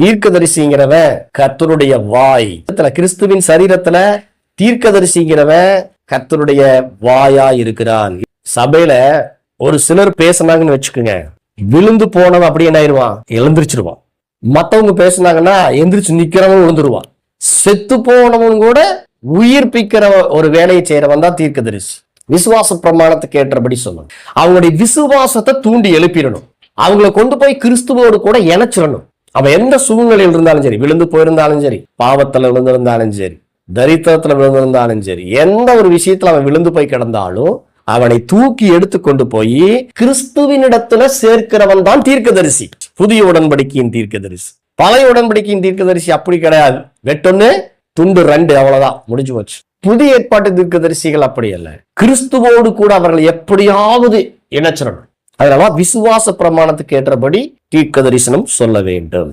தீர்க்கதரிசிங்கிறவன் கர்த்தருடைய வாய். கிறிஸ்துவின் சரீரத்துல தீர்க்கதரிசிங்கிறவன் கர்த்தருடைய வாயா இருக்கிறான். சபையில ஒரு சிலர் பேசினாங்கன்னு வச்சுக்கோங்க, விழுந்து போனவன் அப்படி என்ன ஆயிடுவான், எழுந்திரிச்சிருவான். மத்தவங்க பேசினாங்கன்னா எந்திரிச்சு நிக்கிறவன் விழுந்துருவான். செத்து போனவன் கூட உயிர்ப்பிக்கிற ஒரு வேலையை செய்யறவன் தான் தீர்க்கதரிசி. விசுவாச பிரமாணத்துக்கு ஏற்றபடி சொல்லணும். அவங்களுடைய விசுவாசத்தை தூண்டி எழுப்பிடணும். அவங்களை கொண்டு போய் கிறிஸ்துவோடு கூட இணைச்சிடணும். அவன் எந்த சூழ்நிலையில் இருந்தாலும் சரி, விழுந்து போயிருந்தாலும் சரி, பாவத்துல விழுந்திருந்தாலும் சரி, தரித்திரத்துல விழுந்திருந்தாலும் சரி, எந்த ஒரு விஷயத்துல அவன் விழுந்து போய் கிடந்தாலும் அவனை தூக்கி எடுத்து கொண்டு போய் கிறிஸ்துவினிடத்துல சேர்க்கிறவன் தான் தீர்க்கதரிசி. புதிய உடன்படிக்கையின் தீர்க்கதரிசி. பழைய உடன்படிக்கையின் தீர்க்கதரிசி அப்படி கிடையாது. வெட்டொன்னு துண்டு 2, அவ்வளவுதான், முடிஞ்சு போச்சு. புதிய ஏற்பாட்டு தீர்க்கதரிசிகள் அப்படி அல்ல. கிறிஸ்துவோடு கூட அவர்கள் எப்படியாவது இணைச்சிடணும். அதனால விசுவாச பிரமாணத்துக்கு ஏற்றபடி தீர்க்க தரிசனம் சொல்ல வேண்டும்.